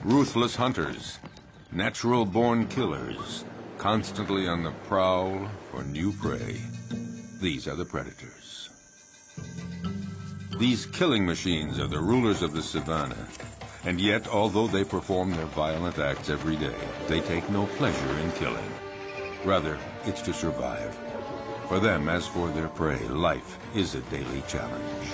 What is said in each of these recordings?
Ruthless hunters, natural-born killers, constantly on the prowl for new prey. These are the predators. These killing machines are the rulers of the savannah, and yet, although they perform their violent acts every day, they take no pleasure in killing. Rather, it's to survive. For them, as for their prey, life is a daily challenge.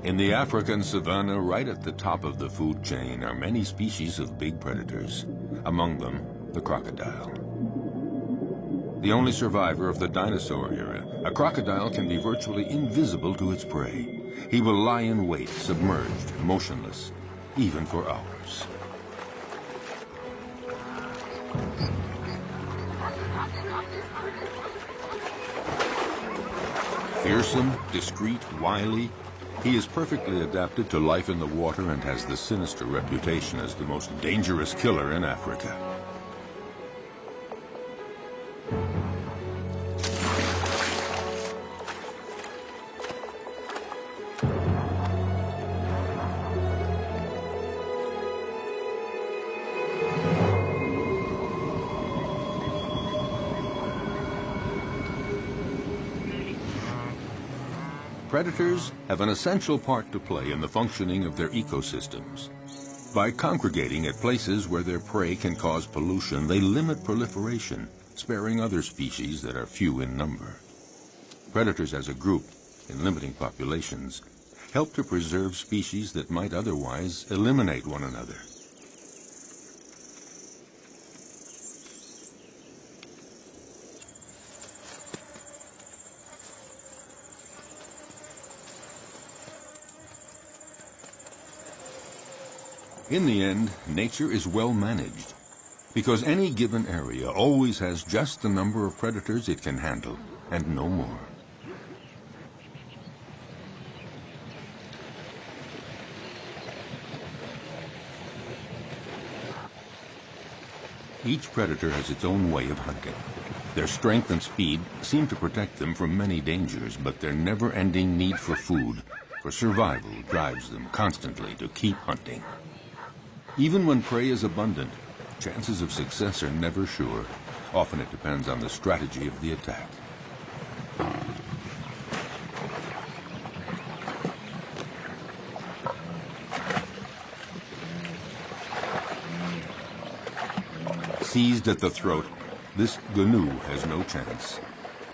In the African savanna, right at the top of the food chain, are many species of big predators. Among them, the crocodile. The only survivor of the dinosaur era, a crocodile can be virtually invisible to its prey. He will lie in wait, submerged, motionless, even for hours. Fearsome, discreet, wily, he is perfectly adapted to life in the water and has the sinister reputation as the most dangerous killer in Africa. Predators have an essential part to play in the functioning of their ecosystems. By congregating at places where their prey can cause pollution, they limit proliferation, sparing other species that are few in number. Predators as a group, in limiting populations, help to preserve species that might otherwise eliminate one another. In the end, nature is well managed, because any given area always has just the number of predators it can handle, and no more. Each predator has its own way of hunting. Their strength and speed seem to protect them from many dangers, but their never-ending need for food, for survival, drives them constantly to keep hunting. Even when prey is abundant, chances of success are never sure. Often it depends on the strategy of the attack. Seized at the throat, this gnu has no chance.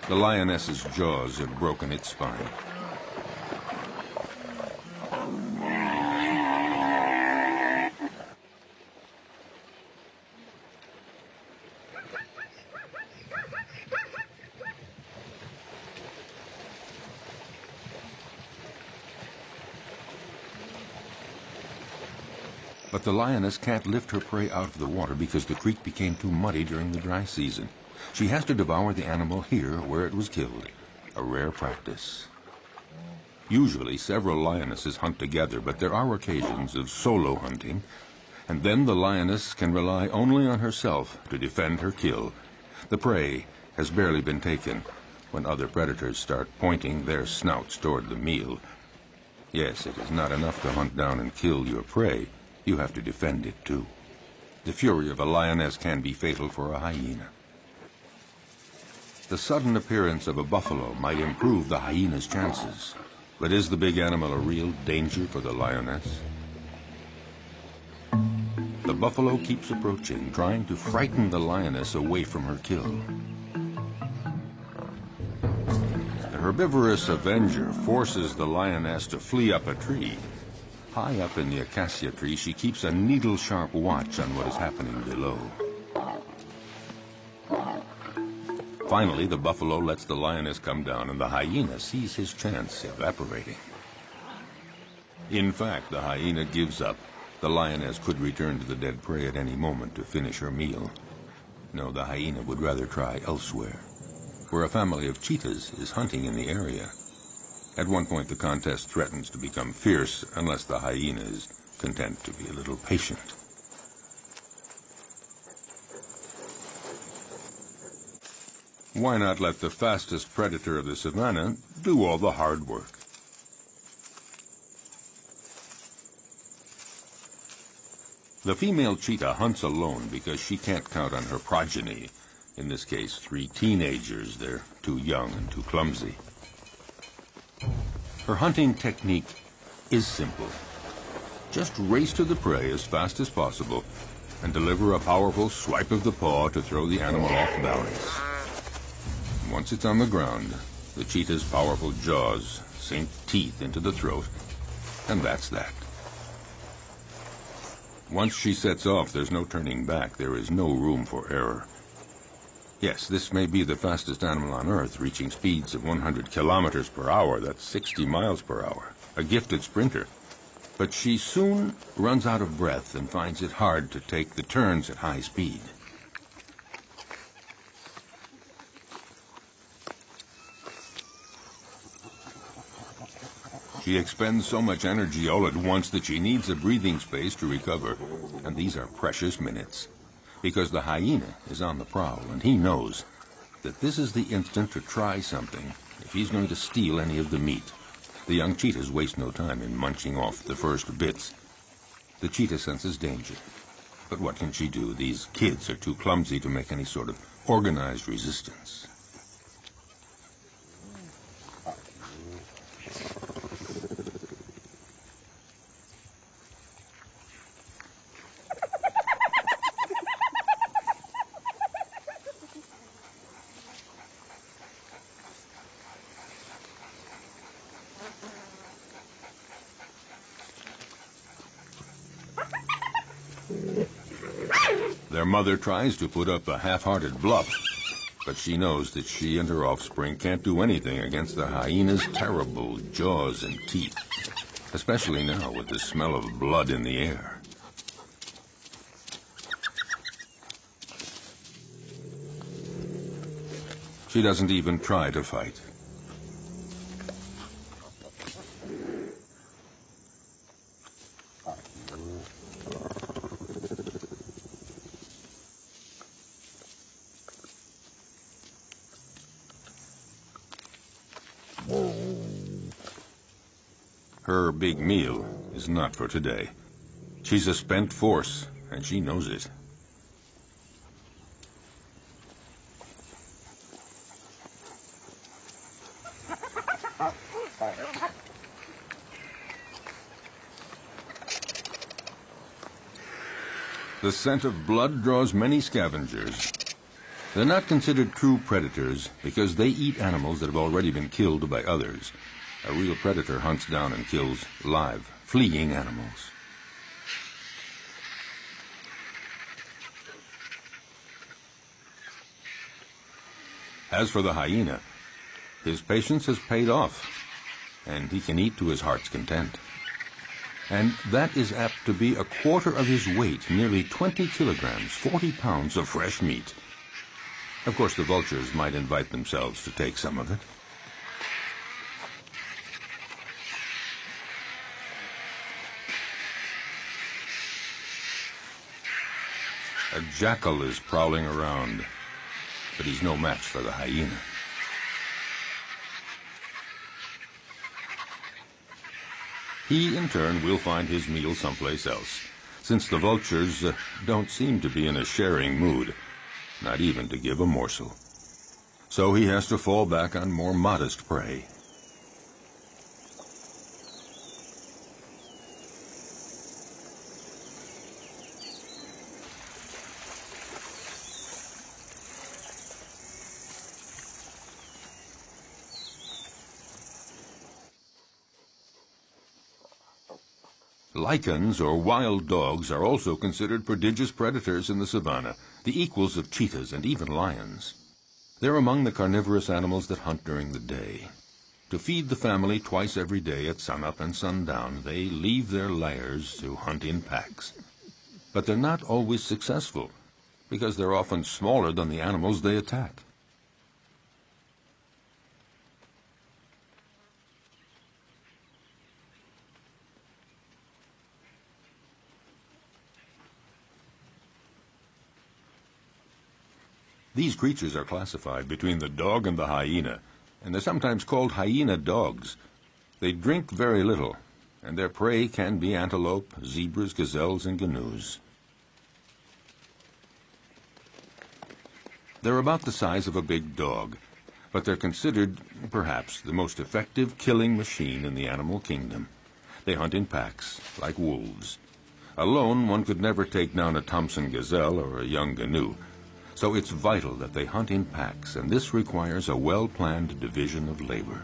The lioness's jaws have broken its spine. But the lioness can't lift her prey out of the water because the creek became too muddy during the dry season. She has to devour the animal here where it was killed, a rare practice. Usually several lionesses hunt together, but there are occasions of solo hunting, and then the lioness can rely only on herself to defend her kill. The prey has barely been taken when other predators start pointing their snouts toward the meal. Yes, it is not enough to hunt down and kill your prey. You have to defend it, too. The fury of a lioness can be fatal for a hyena. The sudden appearance of a buffalo might improve the hyena's chances. But is the big animal a real danger for the lioness? The buffalo keeps approaching, trying to frighten the lioness away from her kill. The herbivorous avenger forces the lioness to flee up a tree. High up in the acacia tree, she keeps a needle-sharp watch on what is happening below. Finally, the buffalo lets the lioness come down, and the hyena sees his chance evaporating. In fact, the hyena gives up. The lioness could return to the dead prey at any moment to finish her meal. No, the hyena would rather try elsewhere, where a family of cheetahs is hunting in the area. At one point, the contest threatens to become fierce unless the hyena is content to be a little patient. Why not let the fastest predator of the savannah do all the hard work? The female cheetah hunts alone because she can't count on her progeny. In this case, 3 teenagers. They're too young and too clumsy. Her hunting technique is simple. Just race to the prey as fast as possible and deliver a powerful swipe of the paw to throw the animal off balance. Once it's on the ground, the cheetah's powerful jaws sink teeth into the throat, and that's that. Once she sets off, there's no turning back. There is no room for error. Yes, this may be the fastest animal on Earth, reaching speeds of 100 kilometers per hour. That's 60 miles per hour. A gifted sprinter. But she soon runs out of breath and finds it hard to take the turns at high speed. She expends so much energy all at once that she needs a breathing space to recover. And these are precious minutes, because the hyena is on the prowl, and he knows that this is the instant to try something if he's going to steal any of the meat. The young cheetahs waste no time in munching off the first bits. The cheetah senses danger. But what can she do? These kids are too clumsy to make any sort of organized resistance. Their mother tries to put up a half-hearted bluff, but she knows that she and her offspring can't do anything against the hyena's terrible jaws and teeth, especially now with the smell of blood in the air. She doesn't even try to fight. Her big meal is not for today. She's a spent force, and she knows it. The scent of blood draws many scavengers. They're not considered true predators because they eat animals that have already been killed by others. A real predator hunts down and kills live, fleeing animals. As for the hyena, his patience has paid off, and he can eat to his heart's content. And that is apt to be a quarter of his weight, nearly 20 kilograms, 40 pounds of fresh meat. Of course, the vultures might invite themselves to take some of it. A jackal is prowling around, but he's no match for the hyena. He, in turn, will find his meal someplace else, since the vultures don't seem to be in a sharing mood, not even to give a morsel. So he has to fall back on more modest prey. Lichens, or wild dogs, are also considered prodigious predators in the savannah, the equals of cheetahs and even lions. They're among the carnivorous animals that hunt during the day. To feed the family twice every day at sunup and sundown, they leave their lairs to hunt in packs. But they're not always successful, because they're often smaller than the animals they attack. These creatures are classified between the dog and the hyena, and they're sometimes called hyena dogs. They drink very little, and their prey can be antelope, zebras, gazelles, and gnus. They're about the size of a big dog, but they're considered, perhaps, the most effective killing machine in the animal kingdom. They hunt in packs, like wolves. Alone, one could never take down a Thompson gazelle or a young gnu. So it's vital that they hunt in packs, and this requires a well-planned division of labor.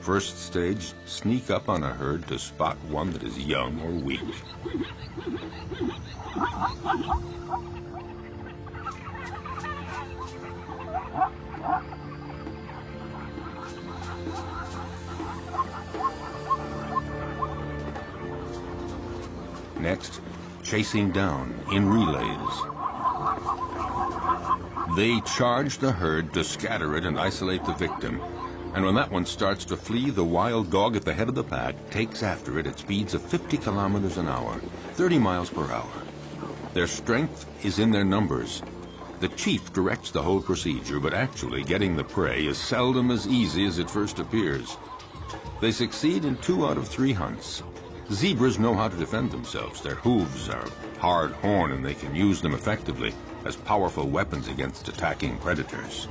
First stage, sneak up on a herd to spot one that is young or weak. Next, chasing down in relays. They charge the herd to scatter it and isolate the victim. And when that one starts to flee, the wild dog at the head of the pack takes after it at speeds of 50 kilometers an hour, 30 miles per hour. Their strength is in their numbers. The chief directs the whole procedure, but actually getting the prey is seldom as easy as it first appears. They succeed in 2 out of 3 hunts. Zebras know how to defend themselves. Their hooves are hard horn, and they can use them effectively as powerful weapons against attacking predators.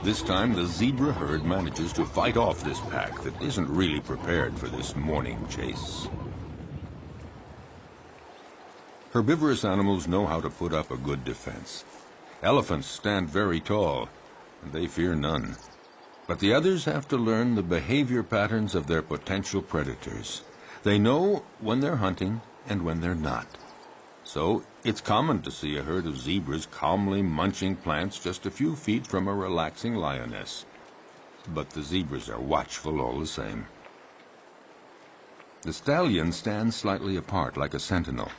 This time, the zebra herd manages to fight off this pack that isn't really prepared for this morning chase. Herbivorous animals know how to put up a good defense. Elephants stand very tall, and they fear none. But the others have to learn the behavior patterns of their potential predators. They know when they're hunting and when they're not. So it's common to see a herd of zebras calmly munching plants just a few feet from a relaxing lioness. But the zebras are watchful all the same. The stallion stands slightly apart like a sentinel.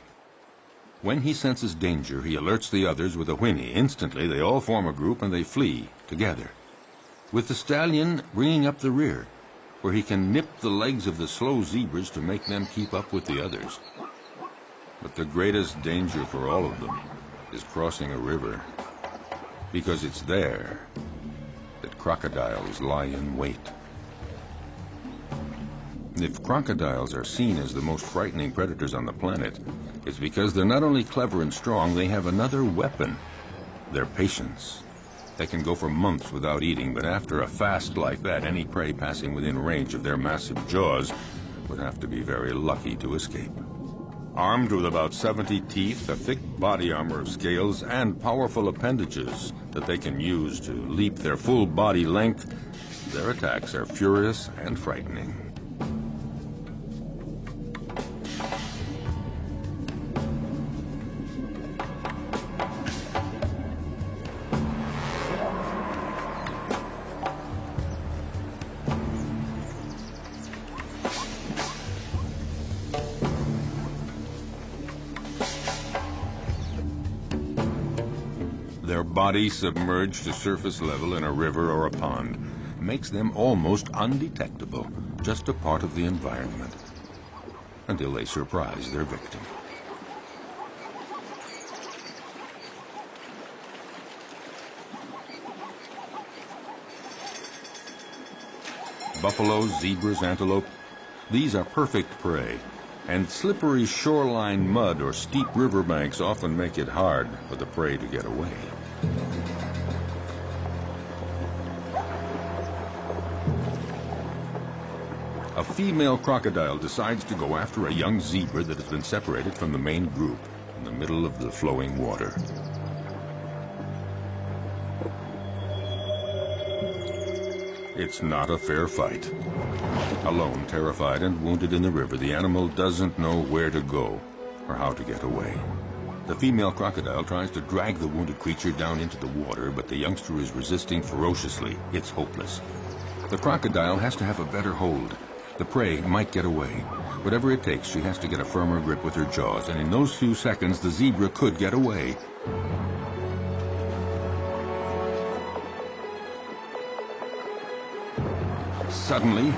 When he senses danger, he alerts the others with a whinny. Instantly, they all form a group and they flee together, with the stallion bringing up the rear, where he can nip the legs of the slow zebras to make them keep up with the others. But the greatest danger for all of them is crossing a river, because it's there that crocodiles lie in wait. If crocodiles are seen as the most frightening predators on the planet, it's because they're not only clever and strong, they have another weapon: their patience. They can go for months without eating, but after a fast like that, any prey passing within range of their massive jaws would have to be very lucky to escape. Armed with about 70 teeth, a thick body armor of scales, and powerful appendages that they can use to leap their full body length, their attacks are furious and frightening. Their body submerged to surface level in a river or a pond makes them almost undetectable, just a part of the environment, until they surprise their victim. Buffalo, zebras, antelope, these are perfect prey. And slippery shoreline mud or steep riverbanks often make it hard for the prey to get away. A female crocodile decides to go after a young zebra that has been separated from the main group in the middle of the flowing water. It's not a fair fight. Alone, terrified and wounded in the river, the animal doesn't know where to go or how to get away. The female crocodile tries to drag the wounded creature down into the water, but the youngster is resisting ferociously. It's hopeless. The crocodile has to have a better hold. The prey might get away. Whatever it takes, she has to get a firmer grip with her jaws, and in those few seconds, the zebra could get away. Suddenly,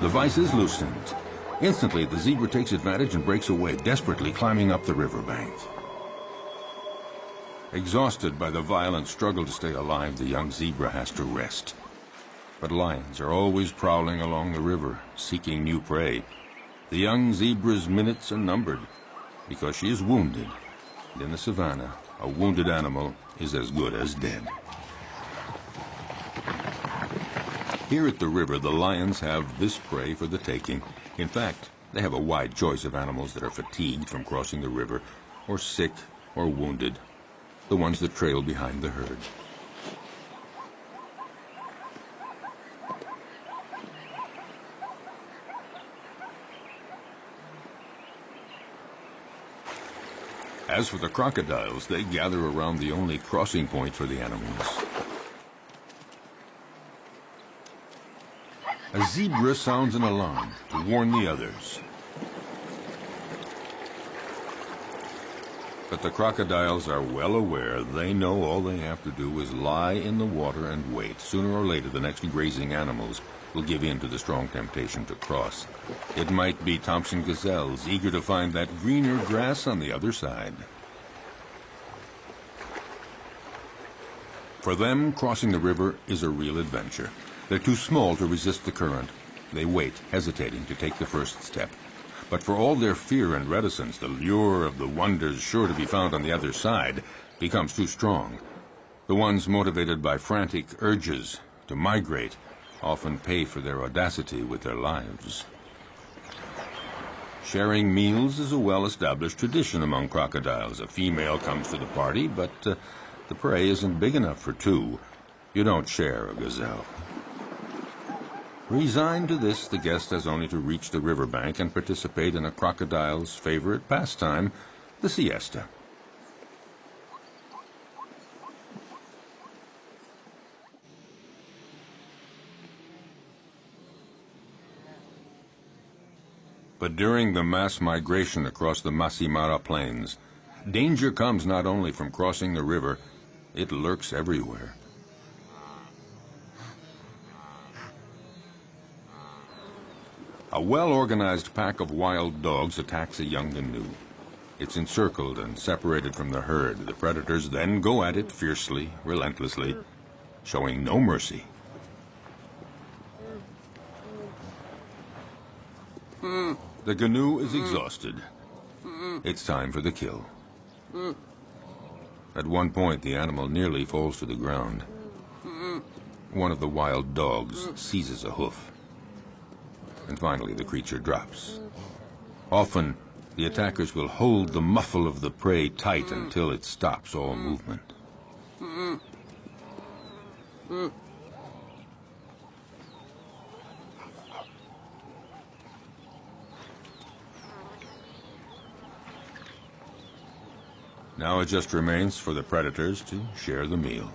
the vise is loosened. Instantly, the zebra takes advantage and breaks away, desperately climbing up the riverbank. Exhausted by the violent struggle to stay alive, the young zebra has to rest. But lions are always prowling along the river, seeking new prey. The young zebra's minutes are numbered because she is wounded. And in the savannah, a wounded animal is as good as dead. Here at the river, the lions have this prey for the taking. In fact, they have a wide choice of animals that are fatigued from crossing the river, or sick, or wounded, the ones that trail behind the herd. As for the crocodiles, they gather around the only crossing point for the animals. A zebra sounds an alarm to warn the others. But the crocodiles are well aware. They know all they have to do is lie in the water and wait. Sooner or later, the next grazing animals will give in to the strong temptation to cross. It might be Thompson gazelles, eager to find that greener grass on the other side. For them, crossing the river is a real adventure. They're too small to resist the current. They wait, hesitating to take the first step. But for all their fear and reticence, the lure of the wonders sure to be found on the other side becomes too strong. The ones motivated by frantic urges to migrate often pay for their audacity with their lives. Sharing meals is a well-established tradition among crocodiles. A female comes to the party, but the prey isn't big enough for two. You don't share a gazelle. Resigned to this, the guest has only to reach the riverbank and participate in a crocodile's favorite pastime, the siesta. But during the mass migration across the Masimara Plains, danger comes not only from crossing the river, it lurks everywhere. A well-organized pack of wild dogs attacks a young gnu. It's encircled and separated from the herd. The predators then go at it fiercely, relentlessly, showing no mercy. The gnu is exhausted. It's time for the kill. At one point, the animal nearly falls to the ground. One of the wild dogs seizes a hoof. And finally, the creature drops. Often, the attackers will hold the muffle of the prey tight until it stops all movement. Now it just remains for the predators to share the meal.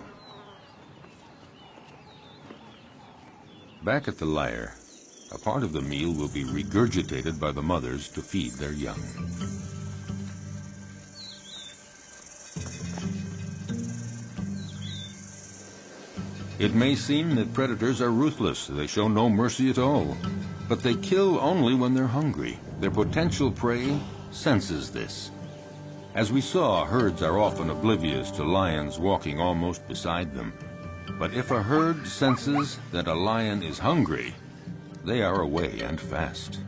Back at the lair, a part of the meal will be regurgitated by the mothers to feed their young. It may seem that predators are ruthless. They show no mercy at all. But they kill only when they're hungry. Their potential prey senses this. As we saw, herds are often oblivious to lions walking almost beside them. But if a herd senses that a lion is hungry, they are away and fast.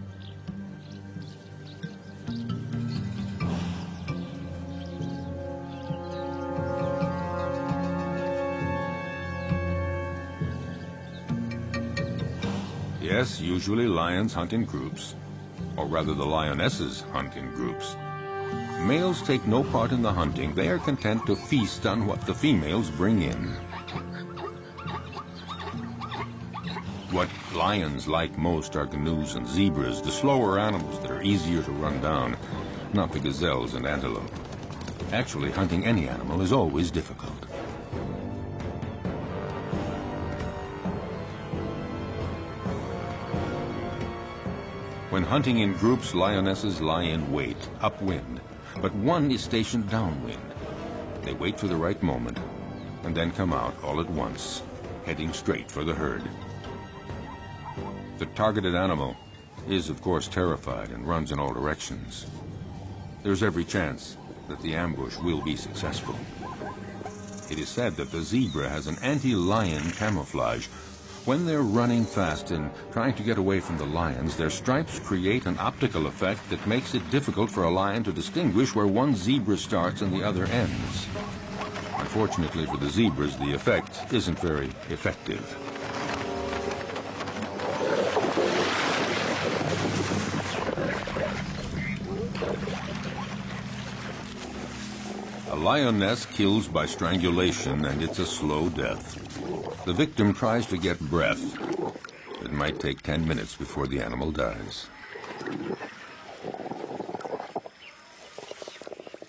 Yes, usually lions hunt in groups, or rather the lionesses hunt in groups. Males take no part in the hunting. They are content to feast on what the females bring in. What lions like most are gnus and zebras, the slower animals that are easier to run down, not the gazelles and antelope. Actually, hunting any animal is always difficult. When hunting in groups, lionesses lie in wait, upwind, but one is stationed downwind. They wait for the right moment and then come out all at once, heading straight for the herd. The targeted animal is, of course, terrified and runs in all directions. There's every chance that the ambush will be successful. It is said that the zebra has an anti-lion camouflage. When they're running fast and trying to get away from the lions, their stripes create an optical effect that makes it difficult for a lion to distinguish where one zebra starts and the other ends. Unfortunately for the zebras, the effect isn't very effective. A lioness kills by strangulation, and it's a slow death. The victim tries to get breath. It might take 10 minutes before the animal dies.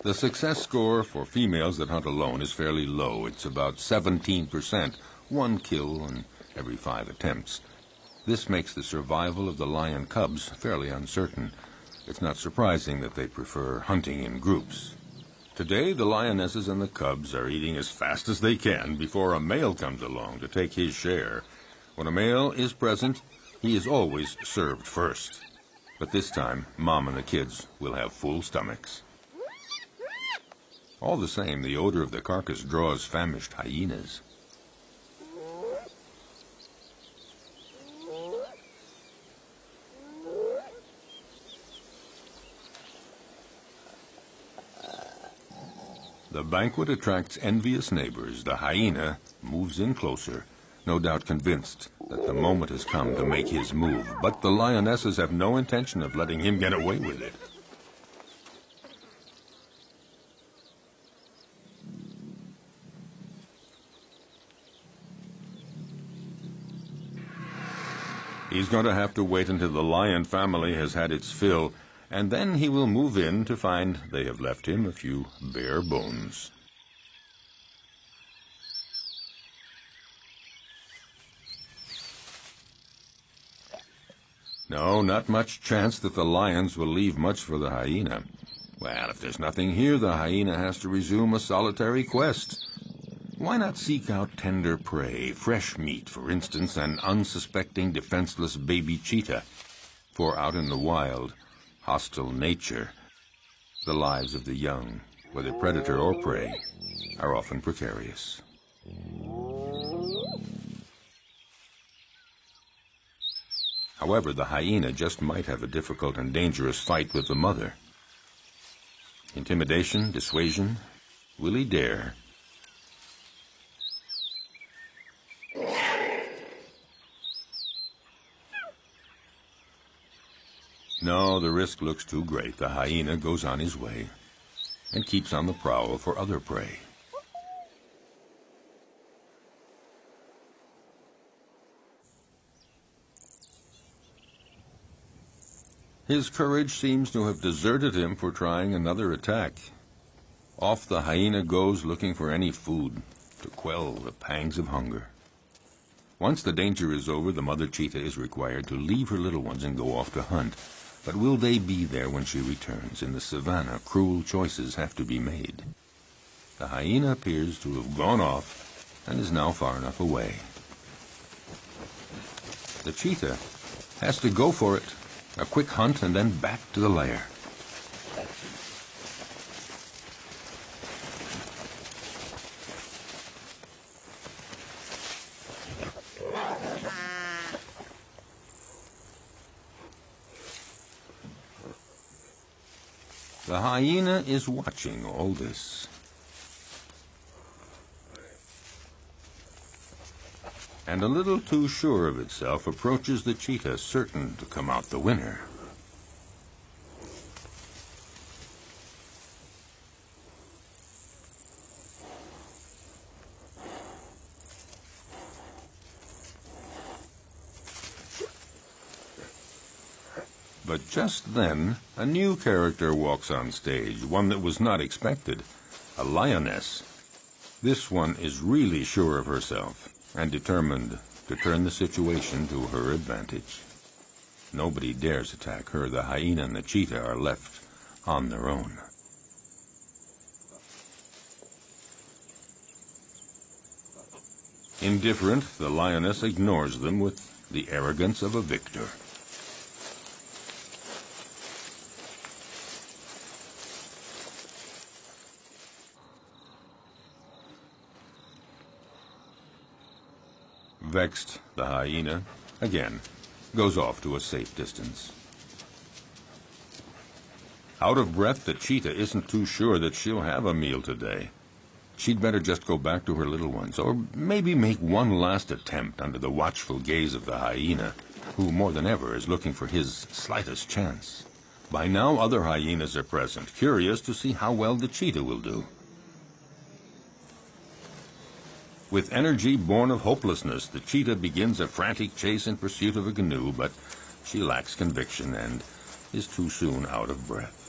The success score for females that hunt alone is fairly low. It's about 17%, one kill in every 5 attempts. This makes the survival of the lion cubs fairly uncertain. It's not surprising that they prefer hunting in groups. Today, the lionesses and the cubs are eating as fast as they can before a male comes along to take his share. When a male is present, he is always served first. But this time, Mom and the kids will have full stomachs. All the same, the odor of the carcass draws famished hyenas. The banquet attracts envious neighbors. The hyena moves in closer, no doubt convinced that the moment has come to make his move. But the lionesses have no intention of letting him get away with it. He's going to have to wait until the lion family has had its fill, and then he will move in to find they have left him a few bare bones. No, not much chance that the lions will leave much for the hyena. Well, if there's nothing here, the hyena has to resume a solitary quest. Why not seek out tender prey, fresh meat, for instance, an unsuspecting, defenseless baby cheetah? For out in the wild, hostile nature, the lives of the young, whether predator or prey, are often precarious. However, the hyena just might have a difficult and dangerous fight with the mother. Intimidation, dissuasion, will he dare? No, the risk looks too great. The hyena goes on his way and keeps on the prowl for other prey. His courage seems to have deserted him for trying another attack. Off the hyena goes looking for any food to quell the pangs of hunger. Once the danger is over, the mother cheetah is required to leave her little ones and go off to hunt. But will they be there when she returns? In the savannah, cruel choices have to be made. The hyena appears to have gone off and is now far enough away. The cheetah has to go for it. A quick hunt and then back to the lair. The hyena is watching all this. And a little too sure of itself approaches the cheetah, certain to come out the winner. But just then, a new character walks on stage, one that was not expected, a lioness. This one is really sure of herself and determined to turn the situation to her advantage. Nobody dares attack her. The hyena and the cheetah are left on their own. Indifferent, the lioness ignores them with the arrogance of a victor. Vexed, the hyena, again, goes off to a safe distance. Out of breath, the cheetah isn't too sure that she'll have a meal today. She'd better just go back to her little ones, or maybe make one last attempt under the watchful gaze of the hyena, who more than ever is looking for his slightest chance. By now, other hyenas are present, curious to see how well the cheetah will do. With energy born of hopelessness, the cheetah begins a frantic chase in pursuit of a canoe, but she lacks conviction and is too soon out of breath.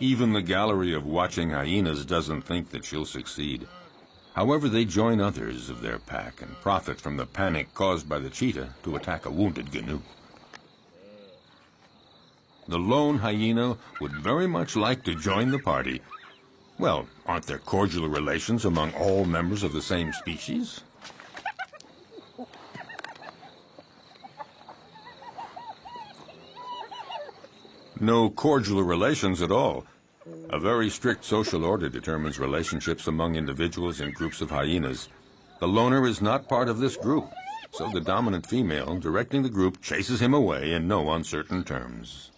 Even the gallery of watching hyenas doesn't think that she'll succeed. However, they join others of their pack and profit from the panic caused by the cheetah to attack a wounded canoe. The lone hyena would very much like to join the party. Well, aren't there cordial relations among all members of the same species? No cordial relations at all. A very strict social order determines relationships among individuals in groups of hyenas. The loner is not part of this group, so the dominant female directing the group chases him away in no uncertain terms.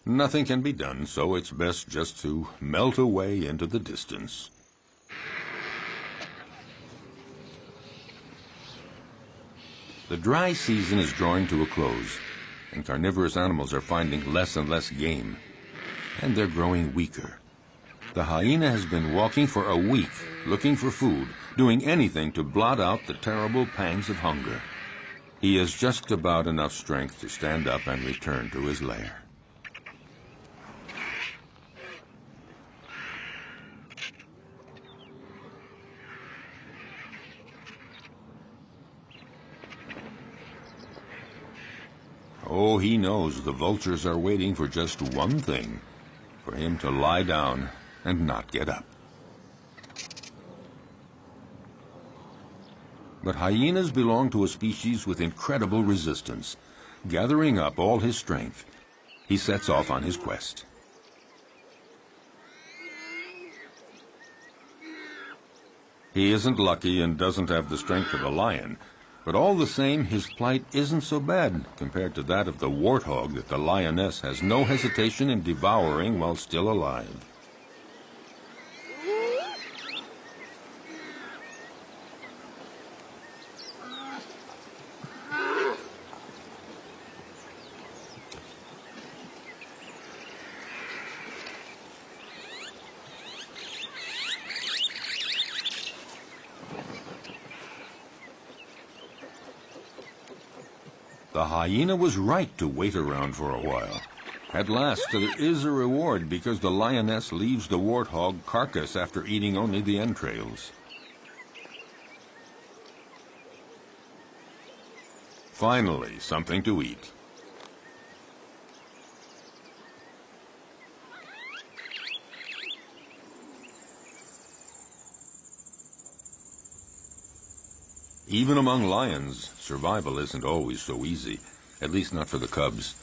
Nothing can be done, so it's best just to melt away into the distance. The dry season is drawing to a close, and carnivorous animals are finding less and less game, and they're growing weaker. The hyena has been walking for a week, looking for food, doing anything to blot out the terrible pangs of hunger. He has just about enough strength to stand up and return to his lair. Oh, he knows the vultures are waiting for just one thing, for him to lie down and not get up. But hyenas belong to a species with incredible resistance. Gathering up all his strength, he sets off on his quest. He isn't lucky and doesn't have the strength of a lion, but all the same, his plight isn't so bad compared to that of the warthog that the lioness has no hesitation in devouring while still alive. The hyena was right to wait around for a while. At last, there is a reward because the lioness leaves the warthog carcass after eating only the entrails. Finally, something to eat. Even among lions, survival isn't always so easy, at least not for the cubs.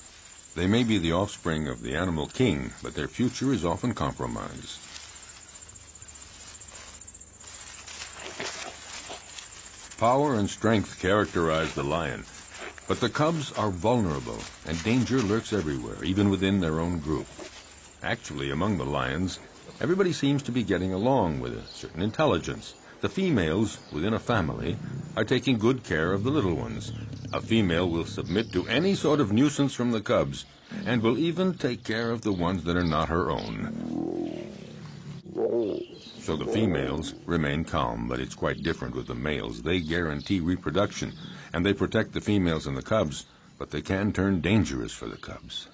They may be the offspring of the animal king, but their future is often compromised. Power and strength characterize the lion, but the cubs are vulnerable, and danger lurks everywhere, even within their own group. Actually, among the lions, everybody seems to be getting along with a certain intelligence. The females within a family are taking good care of the little ones. A female will submit to any sort of nuisance from the cubs, and will even take care of the ones that are not her own. So the females remain calm, but it's quite different with the males. They guarantee reproduction, and they protect the females and the cubs, but they can turn dangerous for the cubs.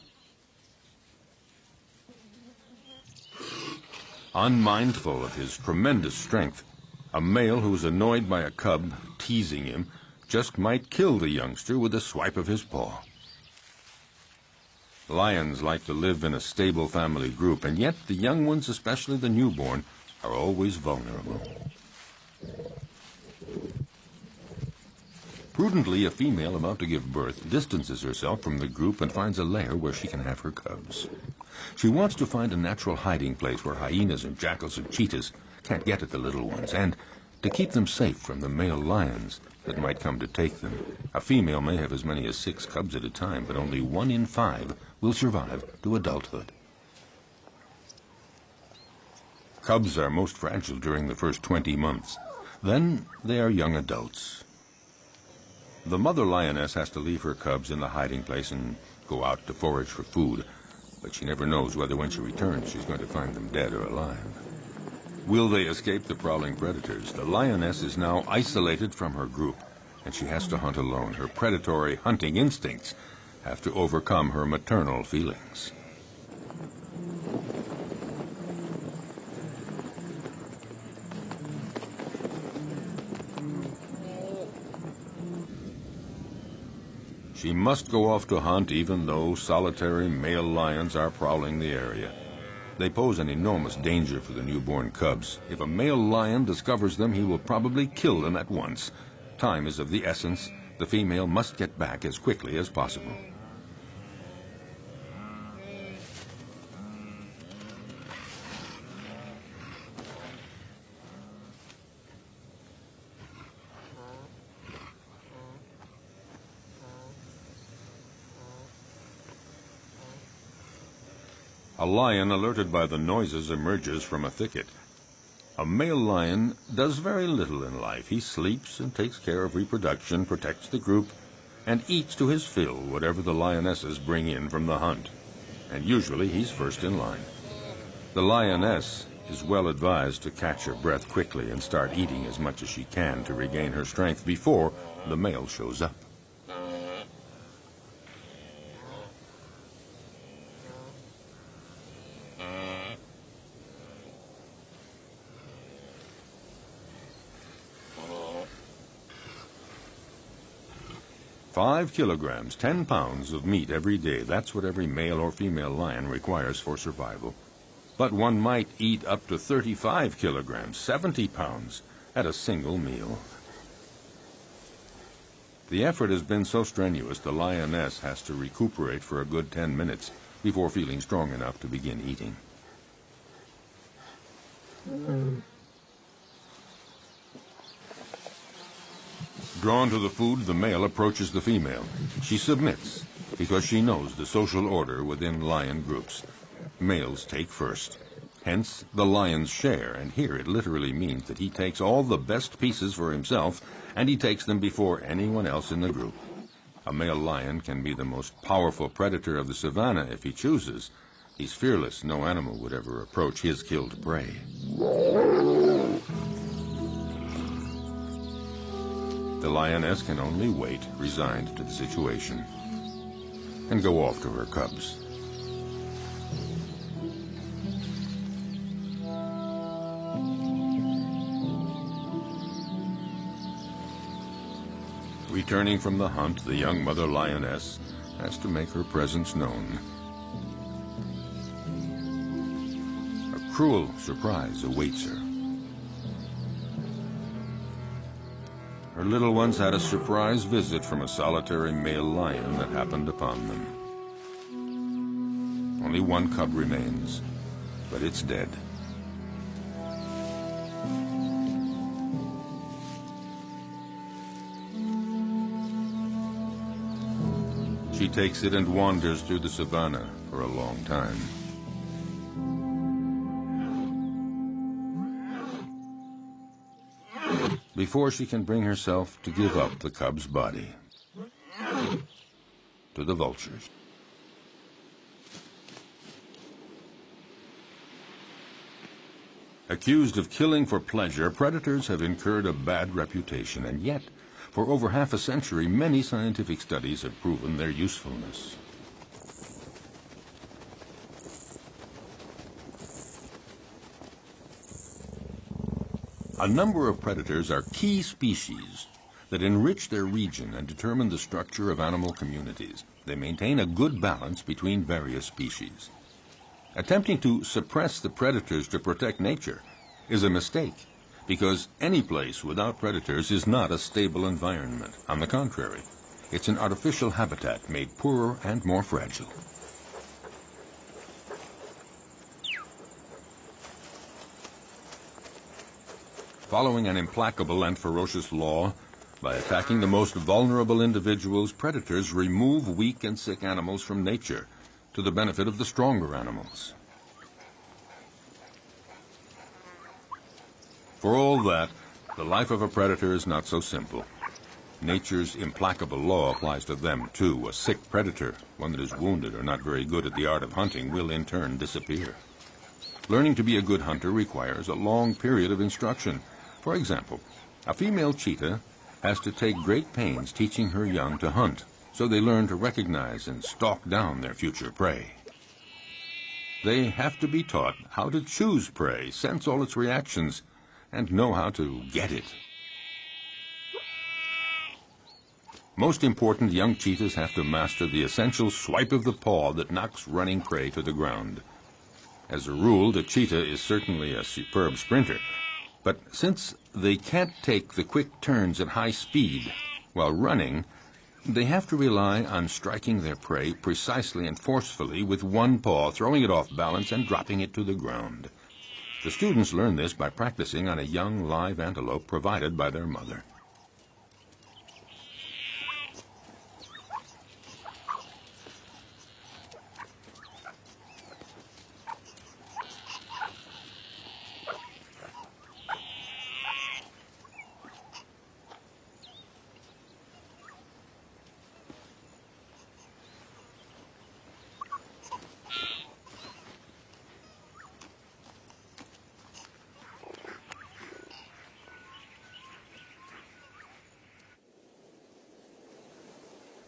Unmindful of his tremendous strength, a male who's annoyed by a cub teasing him just might kill the youngster with a swipe of his paw. Lions like to live in a stable family group, and yet the young ones, especially the newborn, are always vulnerable. Prudently, a female about to give birth distances herself from the group and finds a lair where she can have her cubs. She wants to find a natural hiding place where hyenas and jackals and cheetahs can't get at the little ones, and to keep them safe from the male lions that might come to take them. A female may have as many as 6 cubs at a time, but only 1 in 5 will survive to adulthood. Cubs are most fragile during the first 20 months. Then they are young adults. The mother lioness has to leave her cubs in the hiding place and go out to forage for food, but she never knows whether when she returns she's going to find them dead or alive. Will they escape the prowling predators? The lioness is now isolated from her group, and she has to hunt alone. Her predatory hunting instincts have to overcome her maternal feelings. She must go off to hunt even though solitary male lions are prowling the area. They pose an enormous danger for the newborn cubs. If a male lion discovers them, he will probably kill them at once. Time is of the essence. The female must get back as quickly as possible. A lion, alerted by the noises, emerges from a thicket. A male lion does very little in life. He sleeps and takes care of reproduction, protects the group, and eats to his fill whatever the lionesses bring in from the hunt. And usually he's first in line. The lioness is well advised to catch her breath quickly and start eating as much as she can to regain her strength before the male shows up. "5 kilograms, 10 pounds of meat every day. That's what every male or female lion requires for survival. But one might eat up to 35 kilograms, 70 pounds, at a single meal. The effort has been so strenuous, the lioness has to recuperate for a good 10 minutes before feeling strong enough to begin eating. Drawn to the food, the male approaches the female. She submits because she knows the social order within lion groups. Males take first. Hence the lion's share, and here it literally means that he takes all the best pieces for himself, and he takes them before anyone else in the group. A male lion can be the most powerful predator of the savannah if he chooses. He's fearless. No animal would ever approach his killed prey. The lioness can only wait, resigned to the situation, and go off to her cubs. Returning from the hunt, the young mother lioness has to make her presence known. A cruel surprise awaits her. Her little ones had a surprise visit from a solitary male lion that happened upon them. Only one cub remains, but it's dead. She takes it and wanders through the savannah for a long time. Before she can bring herself to give up the cub's body to the vultures. Accused of killing for pleasure, predators have incurred a bad reputation, and yet, for over half a century, many scientific studies have proven their usefulness. A number of predators are key species that enrich their region and determine the structure of animal communities. They maintain a good balance between various species. Attempting to suppress the predators to protect nature is a mistake, because any place without predators is not a stable environment. On the contrary, it's an artificial habitat made poorer and more fragile. Following an implacable and ferocious law, by attacking the most vulnerable individuals, predators remove weak and sick animals from nature to the benefit of the stronger animals. For all that, the life of a predator is not so simple. Nature's implacable law applies to them, too. A sick predator, one that is wounded or not very good at the art of hunting, will in turn disappear. Learning to be a good hunter requires a long period of instruction. For example, a female cheetah has to take great pains teaching her young to hunt, so they learn to recognize and stalk down their future prey. They have to be taught how to choose prey, sense all its reactions, and know how to get it. Most important, young cheetahs have to master the essential swipe of the paw that knocks running prey to the ground. As a rule, the cheetah is certainly a superb sprinter, but since they can't take the quick turns at high speed while running, they have to rely on striking their prey precisely and forcefully with one paw, throwing it off balance and dropping it to the ground. The students learn this by practicing on a young live antelope provided by their mother.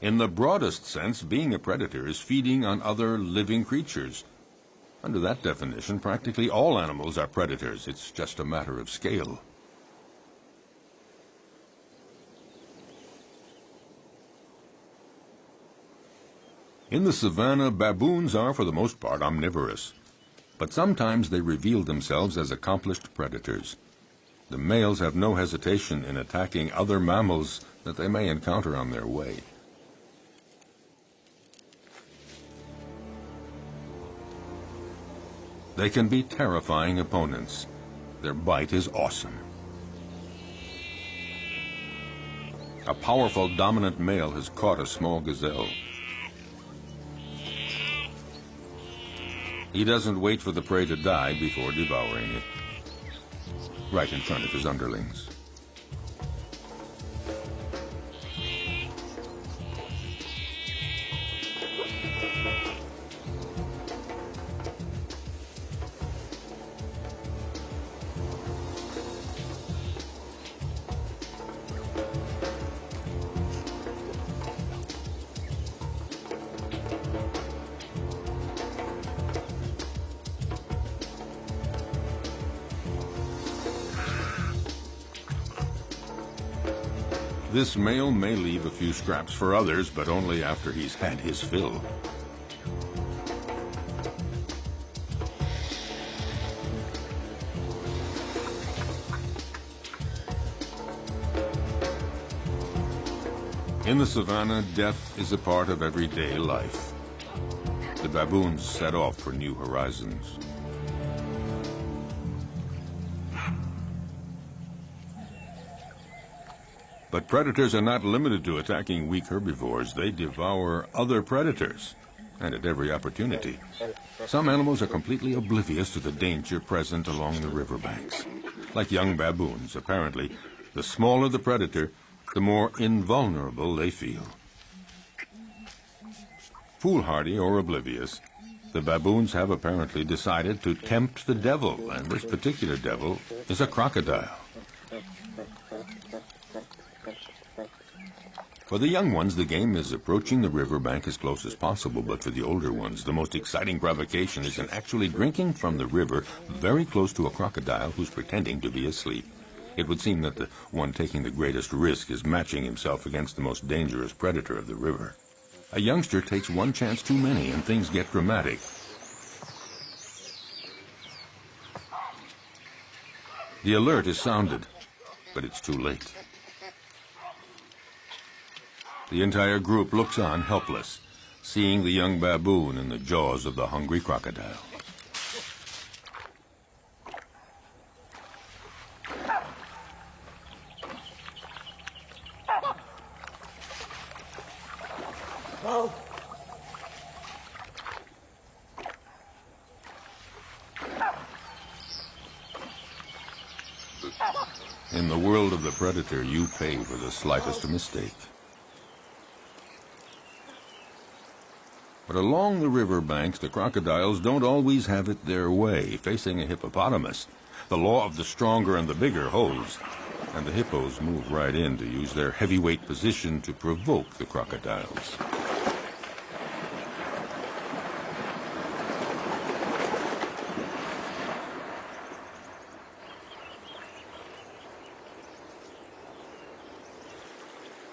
In the broadest sense, being a predator is feeding on other living creatures. Under that definition, practically all animals are predators. It's just a matter of scale. In the savannah, baboons are, for the most part, omnivorous. But sometimes they reveal themselves as accomplished predators. The males have no hesitation in attacking other mammals that they may encounter on their way. They can be terrifying opponents. Their bite is awesome. A powerful dominant male has caught a small gazelle. He doesn't wait for the prey to die before devouring it, right in front of his underlings. This male may leave a few scraps for others, but only after he's had his fill. In the savannah, death is a part of everyday life. The baboons set off for new horizons. But predators are not limited to attacking weak herbivores. They devour other predators, and at every opportunity. Some animals are completely oblivious to the danger present along the riverbanks. Like young baboons, apparently, the smaller the predator, the more invulnerable they feel. Foolhardy or oblivious, The baboons have apparently decided to tempt the devil, and this particular devil is a crocodile. For the young ones, the game is approaching the riverbank as close as possible, but for the older ones, the most exciting provocation is in actually drinking from the river very close to a crocodile who's pretending to be asleep. It would seem that the one taking the greatest risk is matching himself against the most dangerous predator of the river. A youngster takes one chance too many, and things get dramatic. The alert is sounded, but it's too late. The entire group looks on helpless, seeing the young baboon in the jaws of the hungry crocodile. In the world of the predator, you pay for the slightest mistake. But along the river banks, the crocodiles don't always have it their way. Facing a hippopotamus, the law of the stronger and the bigger holds, and the hippos move right in to use their heavyweight position to provoke the crocodiles.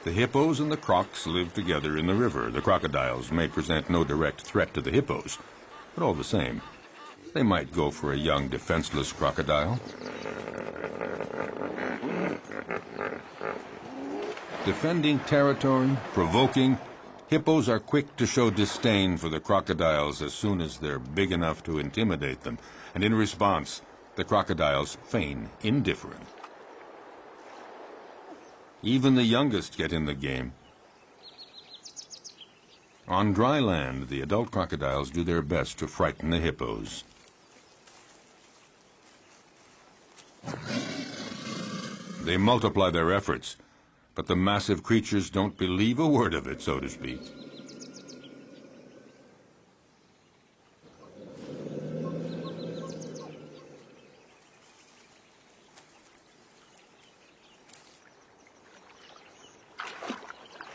The hippos and the crocs live together in the river. The crocodiles may present no direct threat to the hippos, but all the same, they might go for a young, defenseless crocodile. Defending territory, provoking, hippos are quick to show disdain for the crocodiles as soon as they're big enough to intimidate them, and in response, the crocodiles feign indifference. Even the youngest get in the game. On dry land, the adult crocodiles do their best to frighten the hippos. They multiply their efforts, but the massive creatures don't believe a word of it, so to speak.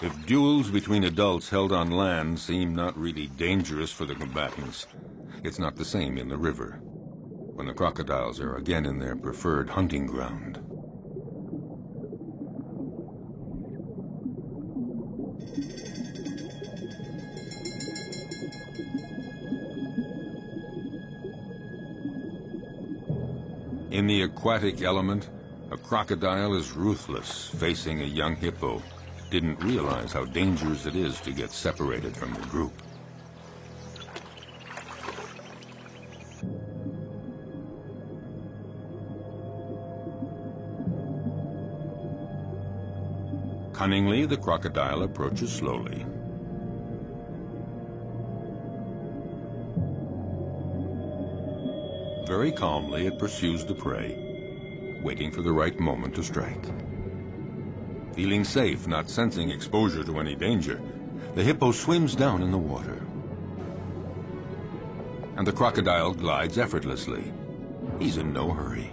If duels between adults held on land seem not really dangerous for the combatants, it's not the same in the river, when the crocodiles are again in their preferred hunting ground. In the aquatic element, a crocodile is ruthless, facing a young hippo. Didn't realize how dangerous it is to get separated from the group. Cunningly, the crocodile approaches slowly. Very calmly, it pursues the prey, waiting for the right moment to strike. Feeling safe, not sensing exposure to any danger, the hippo swims down in the water. And the crocodile glides effortlessly. He's in no hurry.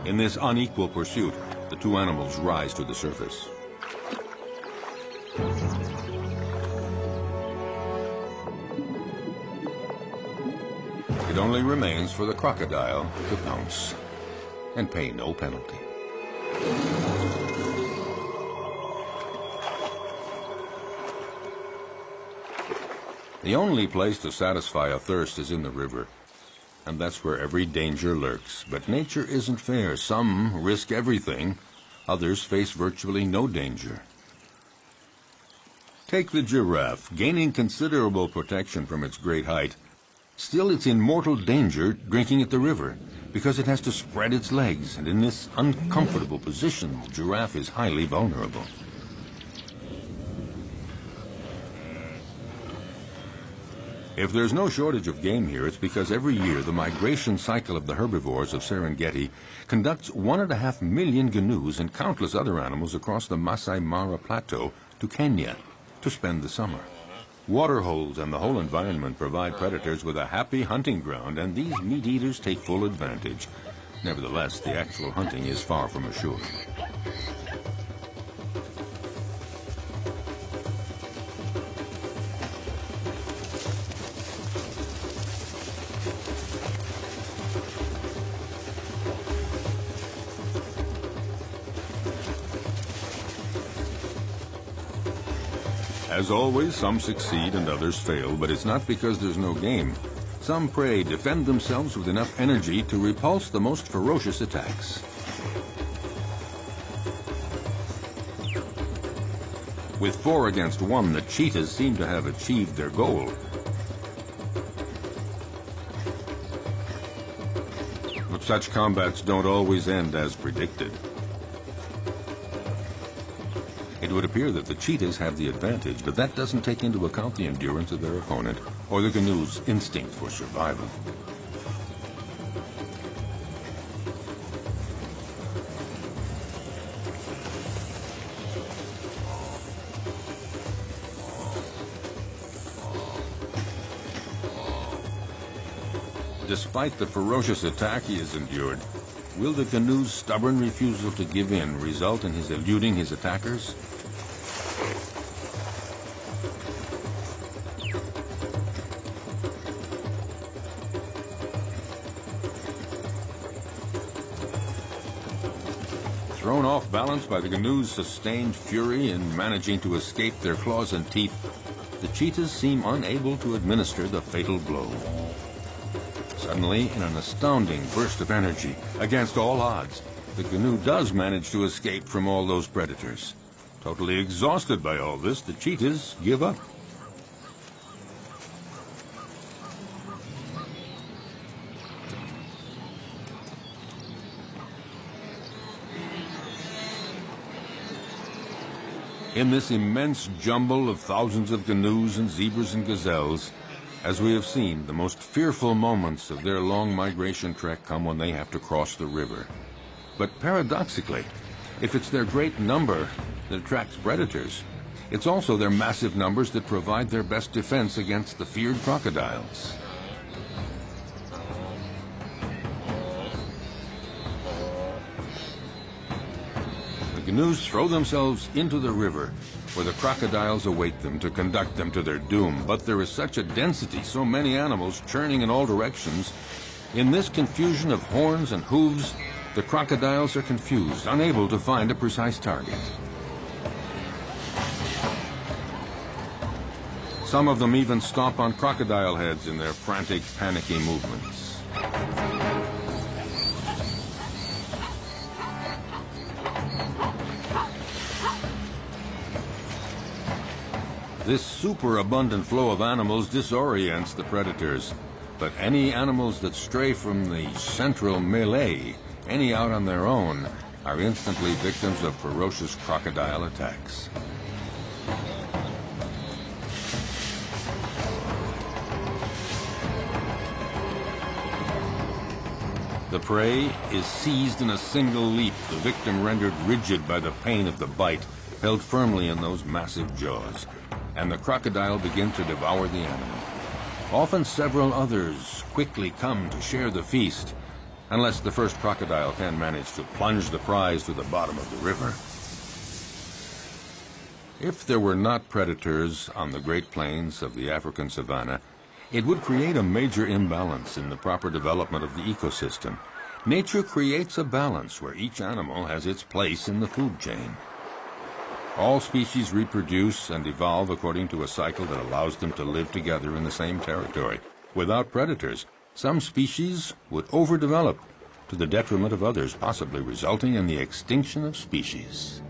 In this unequal pursuit, the two animals rise to the surface. It only remains for the crocodile to pounce and pay no penalty. The only place to satisfy a thirst is in the river, and that's where every danger lurks. But nature isn't fair. Some risk everything, others face virtually no danger. Take the giraffe, gaining considerable protection from its great height. Still, it's in mortal danger drinking at the river, because it has to spread its legs, and in this uncomfortable position, the giraffe is highly vulnerable. If there's no shortage of game here, it's because every year the migration cycle of the herbivores of Serengeti conducts 1.5 million gnus and countless other animals across the Masai Mara Plateau to Kenya to spend the summer. Water holes and the whole environment provide predators with a happy hunting ground, and these meat eaters take full advantage. Nevertheless, the actual hunting is far from assured. As always, some succeed and others fail, but it's not because there's no game. Some prey defend themselves with enough energy to repulse the most ferocious attacks. With 4 against 1, the cheetahs seem to have achieved their goal. But such combats don't always end as predicted. It would appear that the cheetahs have the advantage, but that doesn't take into account the endurance of their opponent or the canoe's instinct for survival. Despite the ferocious attack he has endured, will the canoe's stubborn refusal to give in result in his eluding his attackers? Thrown off balance by the canoe's sustained fury in managing to escape their claws and teeth, the cheetahs seem unable to administer the fatal blow. Suddenly, in an astounding burst of energy, against all odds, the canoe does manage to escape from all those predators. Totally exhausted by all this, the cheetahs give up. In this immense jumble of thousands of canoes and zebras and gazelles, as we have seen, the most fearful moments of their long migration trek come when they have to cross the river. But paradoxically, if it's their great number that attracts predators, it's also their massive numbers that provide their best defense against the feared crocodiles. The canoes throw themselves into the river, where the crocodiles await them to conduct them to their doom. But there is such a density, so many animals churning in all directions. In this confusion of horns and hooves, the crocodiles are confused, unable to find a precise target. Some of them even stomp on crocodile heads in their frantic, panicky movements. This superabundant flow of animals disorients the predators, but any animals that stray from the central melee, any out on their own, are instantly victims of ferocious crocodile attacks. The prey is seized in a single leap, the victim rendered rigid by the pain of the bite, held firmly in those massive jaws, and the crocodile begins to devour the animal. Often several others quickly come to share the feast, unless the first crocodile can manage to plunge the prize to the bottom of the river. If there were not predators on the Great Plains of the African savanna, it would create a major imbalance in the proper development of the ecosystem. Nature creates a balance where each animal has its place in the food chain. All species reproduce and evolve according to a cycle that allows them to live together in the same territory. Without predators, some species would overdevelop to the detriment of others, possibly resulting in the extinction of species.